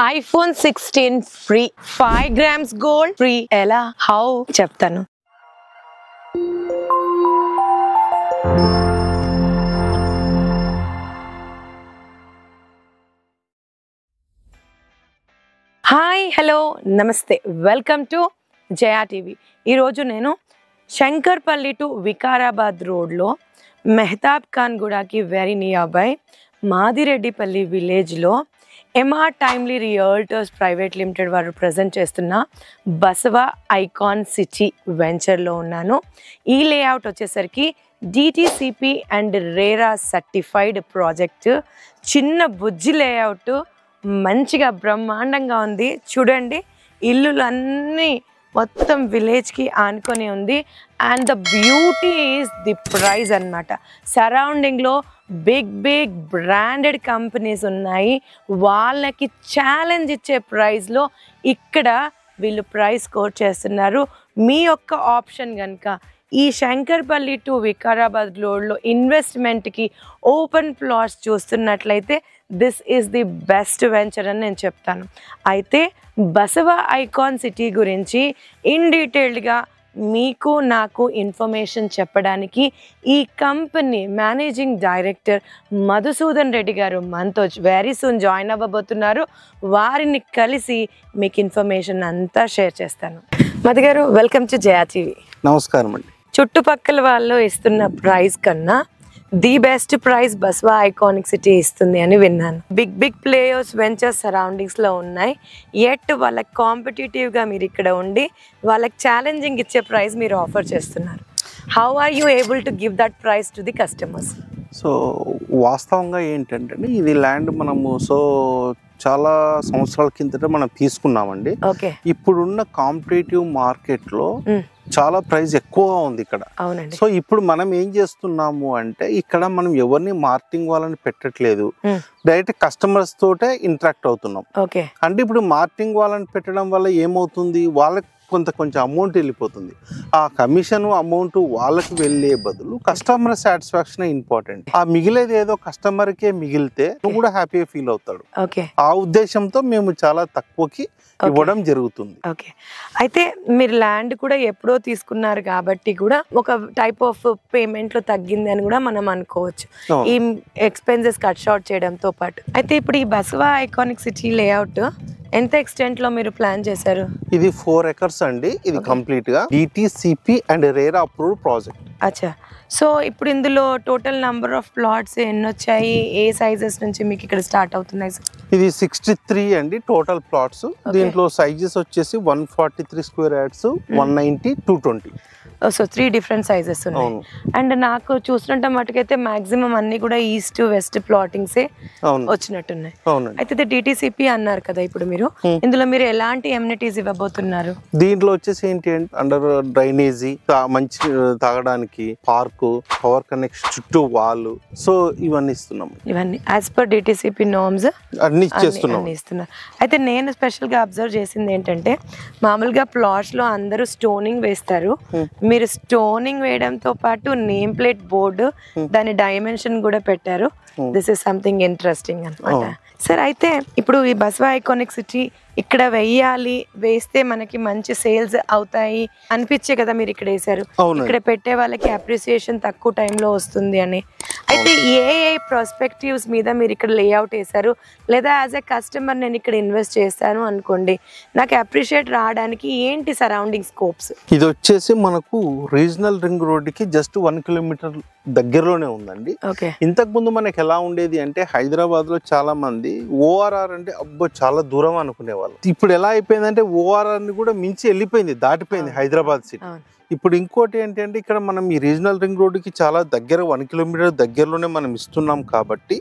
iPhone 16 free, 5 grams gold free. ఎలా how చెప్తాను. Hi hello నమస్తే, వెల్కమ్ టు జయా టీవీ. ఈరోజు నేను శంకర్పల్లి టు వికారాబాద్ రోడ్లో మెహతాబ్ ఖాన్ గూడకి వెరీ నియర్ బై మాదిరెడ్డిపల్లి విలేజ్లో MR timely realtors private limited వారు ప్రజెంట్ చేస్తున్న బసవ ఐకాన్ సిటీ వెంచర్లో ఉన్నాను. ఈ లేఅవుట్ వచ్చేసరికి DTCP and RERA certified project. చిన్న బుజ్జి లేఅవుట్, మంచిగా బ్రహ్మాండంగా ఉంది. చూడండి, ఇల్లులు అన్నీ మొత్తం విలేజ్కి ఆనుకొని ఉంది. And the beauty is the prize అన్నమాట. సరౌండింగ్లో బిగ్ బ్రాండెడ్ కంపెనీస్ ఉన్నాయి. వాళ్ళకి ఛాలెంజ్ ఇచ్చే ప్రైస్లో ఇక్కడ వీళ్ళు ప్రైస్ స్కోర్ చేస్తున్నారు. మీ యొక్క ఆప్షన్ కనుక ఈ శంకర్పల్లి టు వికారాబాద్ రోడ్లో ఇన్వెస్ట్మెంట్కి ఓపెన్ ప్లాట్స్ చూస్తున్నట్లయితే this is the best venture అని నేను చెప్తాను. అయితే బసవ ఐకాన్ సిటీ గురించి ఇన్ డీటెయిల్డ్గా మీకు నాకు ఇన్ఫర్మేషన్ చెప్పడానికి ఈ company managing director Madhusudan Reddy గారు మనతో వెరీ సూన్ జాయిన్ అవ్వబోతున్నారు. వారిని కలిసి మీకు ఇన్ఫర్మేషన్ అంతా షేర్ చేస్తాను. మధు గారు, వెల్కమ్ టు జయా టీవీ. నమస్కారం అండి. చుట్టుపక్కల వాళ్ళు ఇస్తున్న ప్రైస్ కన్నా the best price Basava iconic city ఇస్తుంది అని విన్నాను. బిగ్ ప్లేయర్స్ వెంచర్ సరౌండింగ్స్ లో ఉన్నాయి. ఎట్ వాళ్ళకి కాంపిటేటివ్ గా మీరు ఇక్కడ ఉండి వాళ్ళకి ఛాలెంజింగ్ ఇచ్చే ప్రైస్ మీరు ఆఫర్ చేస్తున్నారు. How are you able to give that price to the customers? So వాస్తవంగా ఏంటంటే ఇది ల్యాండ్ మనము చాలా సంవత్సరాల కిందట మనం తీసుకున్నామండి. ఇప్పుడున్న కాంపిటేటివ్ మార్కెట్లో చాలా ప్రైస్ ఎక్కువగా ఉంది ఇక్కడ. సో ఇప్పుడు మనం ఏం చేస్తున్నాము అంటే ఇక్కడ మనం ఎవరిని మార్కెటింగ్ వాళ్ళని పెట్టట్లేదు, డైరెక్ట్ కస్టమర్స్ తోటే ఇంటరాక్ట్ అవుతున్నాం. అంటే ఇప్పుడు మార్కెటింగ్ వాళ్ళని పెట్టడం వల్ల ఏమవుతుంది, వాళ్ళకి కొంచెం అమౌంట్ వెళ్ళిపోతుంది. ఆ కమిషన్ అమౌంట్ వాళ్ళకి వెళ్ళే బదులు కస్టమర్ సాటిస్ఫాక్షన్ ఇంపార్టెంట్. ఆ మిగిలేది ఏదో కస్టమర్కే మిగిలితే నువ్వు కూడా హ్యాపీగా ఫీల్ అవుతాడు. ఆ ఉద్దేశంతో మేము చాలా తక్కువకి ఇవ్వడం జరుగుతుంది. అయితే మీరు ల్యాండ్ కూడా ఎప్పుడో తీసుకున్నారు కాబట్టి కూడా ఒక టైప్ ఆఫ్ పేమెంట్ లో తగ్గింది అని కూడా మనం అనుకోవచ్చు, ఈ ఎక్స్పెన్సెస్ కట్ షార్ట్ చేయడంతో పాటు. అయితే ఇప్పుడు ఈ బసవ ఐకానిక్ సిటీ లేఅవుట్ ఎంత ఎక్స్టెంట్ లో మీరు ప్లాన్ చేశారు? ఇది 4 acres అండి. ఇది కంప్లీట్ గా DTCP and RERA approved project. అచ్చా. సో ఇప్పుడు ఇందులో టోటల్ నంబర్ ఆఫ్ ప్లాట్స్ ఎన్ని వచ్చాయి, ఏ సైజెస్ నుంచి మీకు ఇక్కడ స్టార్ట్ అవుతున్నాయి? ఇది 63 అండి టోటల్ ప్లాట్స్. దీంట్లో సైజెస్ వచ్చేసి 143 square yards, 190, 220. So 3 different sizes ఉన్నాయి. అండ్ నాకు చూసినట్టు మటుకైతే మాక్సిమం అన్ని కూడా ఈస్ట్ వెస్ట్ ప్లాటింగ్సే వచ్చినట్టున్నాయి. అయితే ఇది డిటిసిపి అన్నారు కదా, ఇప్పుడు మీరు ఇందులో మీరు ఎలాంటి ఎమ్యూనిటీస్ ఇవ్వబోతున్నారు? దీంట్లో వచ్చేసి ఏంటి అంటే అండర్ డ్రైనేజీ, మంచి తాగడానికి పార్కు, పవర్ కనెక్షన్, చుట్టూ వాళ్ళు, సో ఇవన్నీ ఇస్తున్నాం. ఇవన్నీ యాజ్ పర్ డిటిసిపి నార్మ్స్ అన్ని ఇస్తున్నారు. అయితే నేను స్పెషల్ గా అబ్జర్వ్ చేసింది ఏంటంటే, మామూలుగా ప్లాట్స్ లో అందరూ స్టోనింగ్ వేస్తారు, మీరు స్టోనింగ్ వేయడంతో పాటు నేమ్ ప్లేట్ బోర్డు, దాని డైమెన్షన్ కూడా పెట్టారు. దిస్ ఇస్ సంథింగ్ ఇంట్రెస్టింగ్ అన్నమాట. సార్, అయితే ఇప్పుడు ఈ బసవ ఐకానిక్ సిటీ ఇక్కడ వేస్తే మనకి మంచి సేల్స్ అవుతాయి అనిపించే కదా మీరు ఇక్కడ వేసారు. ఇక్కడ పెట్టే వాళ్ళకి అప్రిసియేషన్ తక్కువ టైంలో వస్తుంది అని. అయితే ఏ ప్రాస్పెక్టివ్స్ మీద మీరు ఇక్కడ లేఅవుట్ వేసారు? లేదా యాజ్ ఎ కస్టమర్ నేను ఇక్కడ ఇన్వెస్ట్ చేస్తాను అనుకోండి, నాకు అప్రిషియేట్ రావడానికి ఏంటి సరౌండింగ్ స్కోప్స్? ఇది వచ్చేసి మనకు రీజనల్ రింగ్ రోడ్ కి జస్ట్ 1 కిలోమీటర్ దగ్గరలోనే ఉందండి. ఇంతకు ముందు మనకి ఎలా ఉండేది అంటే హైదరాబాద్ లో చాలా మంది ఓఆర్ఆర్ అంటే అబ్బో చాలా దూరం అనుకునేవాళ్ళు. ఇప్పుడు ఎలా అయిపోయిందంటే ఓఆర్ఆర్ ని కూడా మించి వెళ్ళిపోయింది, దాటిపోయింది హైదరాబాద్ సిటీ. ఇప్పుడు ఇంకోటి ఏంటంటే ఇక్కడ మనం ఈ రీజనల్ రింగ్ రోడ్ కి చాలా దగ్గర 1 కిలోమీటర్ దగ్గరలోనే మనం ఇస్తున్నాం కాబట్టి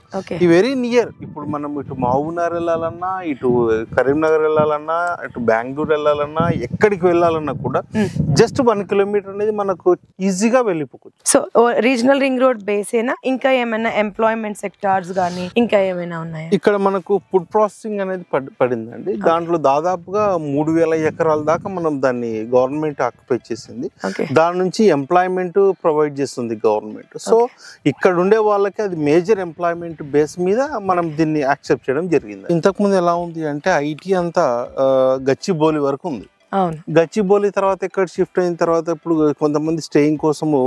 ఈ వెరీ నియర్. ఇప్పుడు మనం ఇటు మహబూబ్నగర్ వెళ్ళాలన్నా, ఇటు కరీంనగర్ వెళ్ళాలన్నా, ఇటు బెంగళూరు వెళ్ళాలన్నా, ఎక్కడికి వెళ్ళాలన్నా కూడా జస్ట్ 1 కిలోమీటర్ అనేది మనకు ఈజీగా వెళ్ళిపోవచ్చు. సో రీజనల్ రింగ్ రోడ్ బేసేనా, ఇంకా ఏమైనా ఎంప్లాయ్మెంట్ సెక్టార్స్ గానీ ఇంకా ఏమైనా ఉన్నాయా? ఇక్కడ మనకు ఫుడ్ ప్రాసెసింగ్ అనేది పడిందండి. దాంట్లో దాదాపుగా 3000 ఎకరాల దాకా మనం దాన్ని గవర్నమెంట్ ఆక్యుపై చేసింది. దాని నుంచి ఎంప్లాయ్మెంట్ ప్రొవైడ్ చేస్తుంది గవర్నమెంట్. సో ఇక్కడ ఉండే వాళ్ళకి అది మేజర్ ఎంప్లాయ్మెంట్ బేస్ మీద మనం దీన్ని యాక్సెప్ట్ చేయడం జరిగింది. ఇంతకుముందు ఎలా ఉంది అంటే ఐటీ అంతా గచ్చిబౌలి వరకు ఉంది. గచ్చిబౌలి తర్వాత ఎక్కడ షిఫ్ట్ అయిన తర్వాత ఇప్పుడు కొంతమంది స్టేయింగ్ కోసము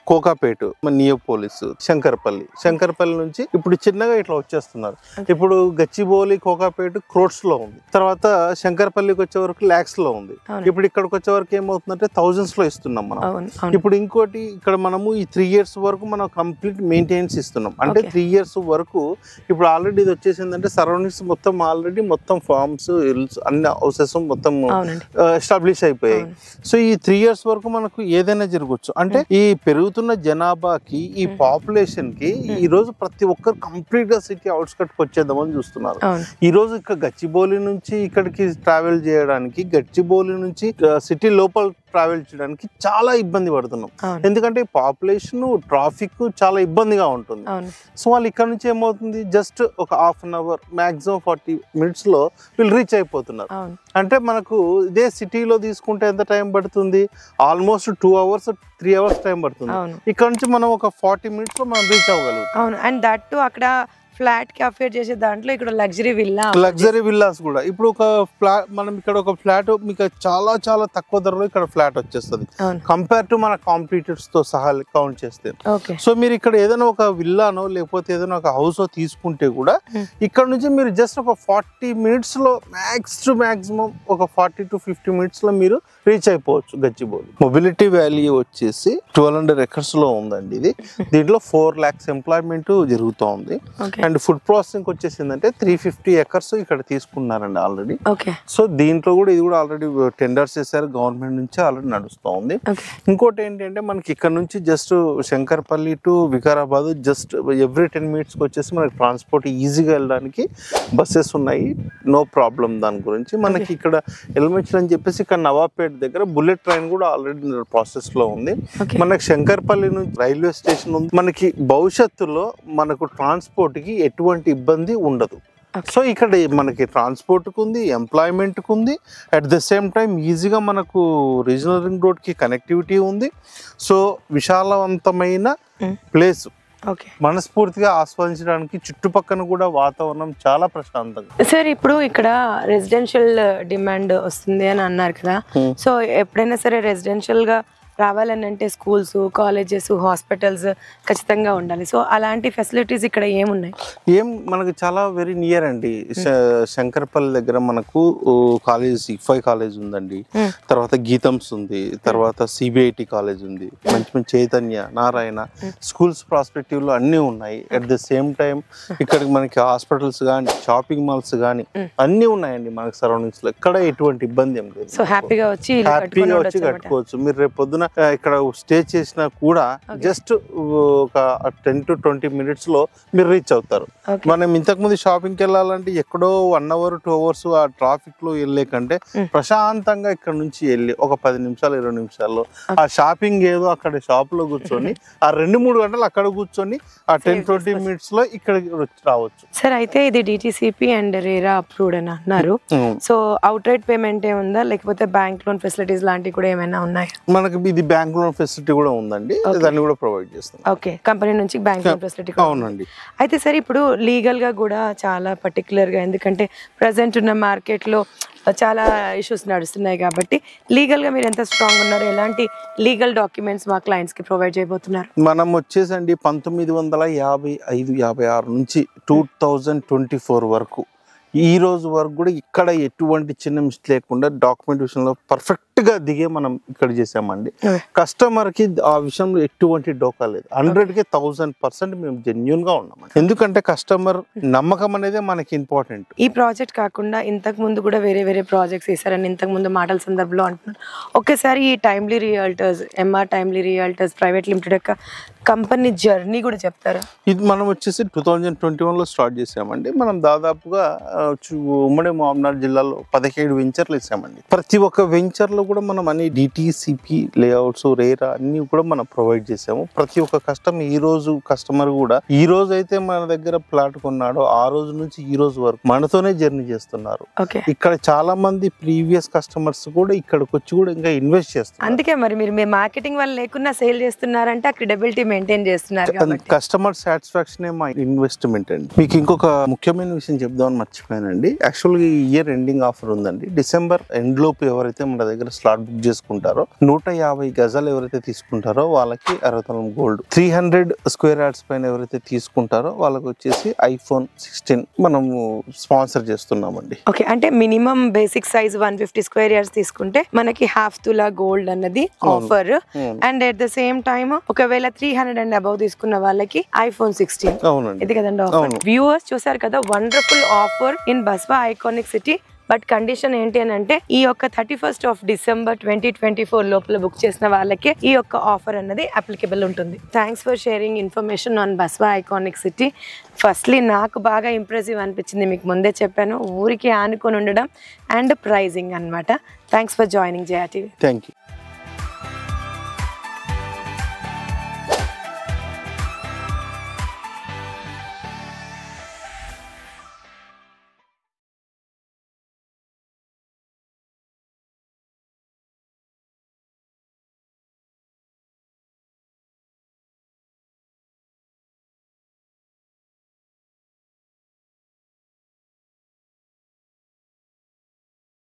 కోకాపేట, నియోపోలిస్, శంకర్పల్లి నుంచి ఇప్పుడు చిన్నగా ఇట్లా వచ్చేస్తున్నారు. ఇప్పుడు గచ్చిబౌలి, కోకాపేట క్రోడ్స్ లో ఉంది, తర్వాత శంకర్పల్లికి వచ్చే వరకు లాక్స్ లో ఉంది. ఇప్పుడు ఇక్కడికి వచ్చే వరకు ఏమవుతుందంటే థౌజండ్స్ లో ఇస్తున్నాం మనం. ఇప్పుడు ఇంకోటి ఇక్కడ మనము ఈ 3 years వరకు మనం కంప్లీట్ మెయింటెనెన్స్ ఇస్తున్నాం. అంటే 3 years వరకు ఇప్పుడు ఆల్రెడీ ఇది వచ్చేసిందంటే సరౌండింగ్స్ మొత్తం ఆల్రెడీ మొత్తం ఫార్మ్స్, అన్ని హౌసెస్ మొత్తం ఎస్టాబ్లిష్ అయిపోయాయి. సో ఈ 3 years వరకు మనకు ఏదైనా జరగవచ్చు. అంటే ఈ పెరుగుతున్న జనాభాకి, ఈ పాపులేషన్ కి ఈ రోజు ప్రతి ఒక్కరు కంప్లీట్ గా సిటీ అవుట్స్కట్ వచ్చేద్దామని చూస్తున్నారు. ఈ రోజు ఇక్కడ గచ్చిబౌలి నుంచి ఇక్కడికి ట్రావెల్ చేయడానికి, గచ్చిబౌలి నుంచి సిటీ లోపల ట్రావెల్ చేయడానికి చాలా ఇబ్బంది పడుతున్నాం. ఎందుకంటే పాపులేషన్, ట్రాఫిక్ చాలా ఇబ్బందిగా ఉంటుంది. సో వాళ్ళు ఇక్కడ నుంచి ఏమవుతుంది, జస్ట్ ఒక half an hour, maximum 40 minutes లో వీళ్ళు రీచ్ అయిపోతున్నారు. అంటే మనకు ఇదే సిటీలో తీసుకుంటే ఎంత టైం పడుతుంది, ఆల్మోస్ట్ 2 hours 3 hours టైం పడుతుంది. ఇక్కడ నుంచి మనం ఒక 40 minutes లో మనం రీచ్ అవ్వగలుగుతాం. అండ్ దట్ అక్కడ ఫ్లాట్ కి అఫేర్ చేసే దాంట్లో ఇక్కడ లగ్జరీ విల్లాస్ కూడా. ఇప్పుడు ఒక ఫ్లాట్, మనం ఇక్కడ ఒక ఫ్లాట్ మీకు చాలా చాలా తక్కువ ధరలో ఇక్కడ ఫ్లాట్ వచ్చేస్తుంది కంపేర్ టు మన కాంపిటీటర్స్ తో సహా కౌంట్ చేస్తే. సో మీరు ఇక్కడ ఏదైనా ఒక విల్లానో లేకపోతే ఏదైనా ఒక హౌస్ తీసుకుంటే కూడా ఇక్కడ నుంచి మీరు జస్ట్ ఒక 40 minutes లో మ్యాక్స్ టు మాక్సిమం ఒక 40 to 50 minutes లో మీరు రీచ్ అయిపోవచ్చు గచ్చిబౌలి. మొబిలిటీ వాల్యూ వచ్చేసి 1200 acres లో ఉందండి ఇది. దీంట్లో 4 lakhs ఎంప్లాయ్మెంట్ జరుగుతూ ఉంది. అండ్ ఫుడ్ ప్రాసెసింగ్ వచ్చేసిందంటే 350 acres ఇక్కడ తీసుకున్నారండి ఆల్రెడీ. సో దీంట్లో కూడా ఇది కూడా ఆల్రెడీ టెండర్స్ చేశారు గవర్నమెంట్ నుంచి, ఆల్రెడీ నడుస్తూ ఉంది. ఇంకోటి ఏంటంటే మనకి ఇక్కడ నుంచి just Shankarpally to Vikarabad just every 10 minutes వచ్చేసి మనకి ట్రాన్స్పోర్ట్ ఈజీగా వెళ్ళడానికి బస్సెస్ ఉన్నాయి, నో ప్రాబ్లం దాని గురించి. మనకి ఇక్కడ ఎలిమెంట్స్ అని చెప్పేసి ఇక్కడ నవాబ్పేట దగ్గర బుల్లెట్ ట్రైన్ కూడా ఆల్రెడీ ప్రాసెస్ లో ఉంది. మనకి శంకర్పల్లి నుంచి రైల్వే స్టేషన్ ఉంది. మనకి భవిష్యత్తులో మనకు ట్రాన్స్పోర్ట్ కి ఎటువంటి ఇబ్బంది ఉండదు. సో ఇక్కడ మనకి ట్రాన్స్పోర్ట్ కు ఉంది, ఎంప్లాయ్మెంట్ కు ఉంది, అట్ ద సేమ్ టైం ఈజీగా మనకు రీజనల్ రింగ్ రోడ్ కి కనెక్టివిటీ ఉంది. సో విశాలవంతమైన ప్లేస్ మనస్ఫూర్తిగా ఆస్వాదించడానికి, చుట్టుపక్కల కూడా వాతావరణం చాలా ప్రశాంతంగా. సార్ ఇప్పుడు ఇక్కడ రెసిడెన్షియల్ డిమాండ్ వస్తుంది అని అన్నారు కదా, సో ఎప్పుడైనా సరే రెసిడెన్షియల్ గా రావాలని అంటే స్కూల్స్, కాలేజెస్, హాస్పిటల్స్ ఖచ్చితంగా ఉండాలి. సో అలాంటి ఫెసిలిటీస్ ఇక్కడ ఏమున్నాయి? మనకు చాలా వెరీ నియర్ అండి. శంకర్పల్లి దగ్గర మనకు కాలేజ్, IFI కాలేజ్ ఉందండి, తర్వాత గీతంస్ ఉంది, తర్వాత CBIT కాలేజ్ ఉంది, మంచి మంచి చైతన్య, నారాయణ స్కూల్స్ ప్రాస్పెక్టివ్ లో అన్ని ఉన్నాయి. అట్ ద సేమ్ టైం ఇక్కడ మనకి హాస్పిటల్స్ కానీ, షాపింగ్ మాల్స్ కానీ అన్ని ఉన్నాయండి మనకి సరౌండింగ్స్ లో. ఇక్కడ ఎటువంటి ఇబ్బంది ఏం లేదు. సో హ్యాపీగా వచ్చి కట్టుకోవచ్చు. మీరు రేపు పొద్దున ఇక్కడ స్టే చేసినా కూడా జస్ట్ ఒక 10 to 20 minutes లో మీరు రీచ్ అవుతారు. మనం ఇంతకు ముందు షాపింగ్కి వెళ్ళాలంటే ఎక్కడో 1 hour 2 hours ఆ ట్రాఫిక్ లో వెళ్ళే కంటే ప్రశాంతంగా ఇక్కడ నుంచి వెళ్ళి ఒక 10 నిమిషాలు 20 నిమిషాల్లో ఆ షాపింగ్ ఏదో అక్కడ షాప్ లో కూర్చొని ఆ 2-3 గంటలు అక్కడ కూర్చొని ఆ 10-20 minutes లో ఇక్కడ రావచ్చు. సార్ అయితే ఇది DTCP అండ్ RERA అప్రూవ్డ్ అని అన్నారు. సో అవుట్ రైట్ పేమెంట్ ఏముందా, లేకపోతే బ్యాంక్ లోన్ ఫెసిలిటీస్ లాంటివి కూడా ఏమైనా ఉన్నాయా? మనకి ఇది బ్యాంక్ లోన్ ఫెసిలిటీ కూడా ఉందండి, దాన్ని కూడా ప్రొవైడ్ చేస్తాం. ఓకే, కంపెనీ నుంచి బ్యాంక్ లోన్ ఫెసిలిటీ. అవునండి. అయితే సార్ ఇప్పుడు లీగల్ గా కూడా చాలా పర్టికులర్ గా, ఎందుకంటే ప్రజెంట్ ఉన్న మార్కెట్ లో చాలా ఇష్యూస్ నడుస్తున్నాయి కాబట్టి లీగల్ గా మీరు ఎంత స్ట్రాంగ్ ఉన్నారు, ఎలాంటి లీగల్ డాక్యుమెంట్స్ మా క్లయింట్స్ కి ప్రొవైడ్ చేయబోతున్నారు? మనం వచ్చేసండి 1955-56 నుంచి 2024 వరకు ఈ రోజు వరకు కూడా ఇక్కడ ఎటువంటి చిన్న మిస్టేక్ లేకుండా డాక్యుమెంట్ విషయంలో పర్ఫెక్ట్ గా దిగే మనం ఇక్కడ చేసామండి. కస్టమర్ కి ఆ విషయంలో ఎటువంటి డోకా లేదు. 100కి 1000% మేము జెన్యూన్ గా ఉన్నాం. ఎందుకంటే కస్టమర్ నమ్మకం అనేది మనకి ఇంపార్టెంట్. ఈ ప్రాజెక్ట్ కాకుండా ఇంతకు ముందు కూడా వేరే వేరే ప్రాజెక్ట్స్ చేశారని ఇంతకు ముందు మాటల సందర్భంలో అంటున్నారు. ఒకేసారి ఈ timely realtors, MR timely realtors private limited యొక్క కంపెనీ జర్నీ కూడా చెప్తారా? ఇది మనం వచ్చేసి 2021లో స్టార్ట్ చేసామండి. మనం దాదాపుగా ఉమ్మడి మహబూబ్నగర్ జిల్లాలో 17 వెంచర్లు వేసామండి. ప్రతి ఒక్క వెంచర్లో కూడా మనం అన్ని డిటిసిపి లేఅవుట్స్ రేరా అన్ని కూడా మనం ప్రొవైడ్ చేసాము. ప్రతి ఒక్క కస్టమర్ కూడా ఈ రోజు అయితే మన దగ్గర ప్లాట్ కొన్నాడో ఆ రోజు నుంచి ఈ రోజు వరకు మనతోనే జర్నీ చేస్తున్నారు. ఇక్కడ చాలా మంది ప్రీవియస్ కస్టమర్స్ కూడా ఇక్కడికి వచ్చి కూడా ఇంకా ఇన్వెస్ట్ చేస్తారు. అందుకే మరి మీరు మార్కెటింగ్ వల్ల లేకున్నా సేల్ చేస్తున్నారంటే క్రెడిబిలిటీ మెయింటైన్ చేస్తున్నారు. కస్టమర్ సాటిస్ఫాక్షన్ మా ఇన్వెస్ట్మెంట్ అండి. మీకు ఇంకొక ముఖ్యమైన విషయం చెప్దామని మర్చిపోయానండి. యాక్చువల్గా ఈ ఇయర్ ఎండింగ్ ఆఫర్ ఉందండి. డిసెంబర్ ఎండ్ లోపు ఎవరైతే మన దగ్గర స్లాట్ బుక్ చేసుకుంటారో 150 గజాలు ఎవరైతే తీసుకుంటారో వాళ్ళకి 60 గోల్డ్, 300 స్క్వేర్ యార్డ్స్ పైన ఎవరైతే తీసుకుంటారో వాళ్ళకి వచ్చేసి iPhone 16 మనము స్పాన్సర్ చేస్తున్నామండి. ఓకే, అంటే minimum basic size 150 square yards తీసుకుంటే మనకి ½ తులా గోల్డ్ అన్నది offer. And at the same time ఒకవేళ 300 అండ్ అబౌవ్ తీసుకున్న వాళ్ళకి iPhone 16. అవునండి, ఇది కదండి ఆఫర్. వ్యూవర్స్ చూసారు కదా, wonderful offer in Baswa iconic city. But condition ఏంటి అని అంటే ఈ యొక్క 31st of December 2024 లోపల బుక్ చేసిన వాళ్ళకే ఈ యొక్క ఆఫర్ అన్నది అప్లికబుల్ ఉంటుంది. Thanks for sharing information on Baswa iconic city. Firstly నాకు బాగా ఇంప్రెసివ్ అనిపించింది, మీకు ముందే చెప్పాను, ఊరికి ఆనుకొని ఉండడం అండ్ ప్రైజింగ్ అన్నమాట. Thanks for joining Jaya TV. Thank you.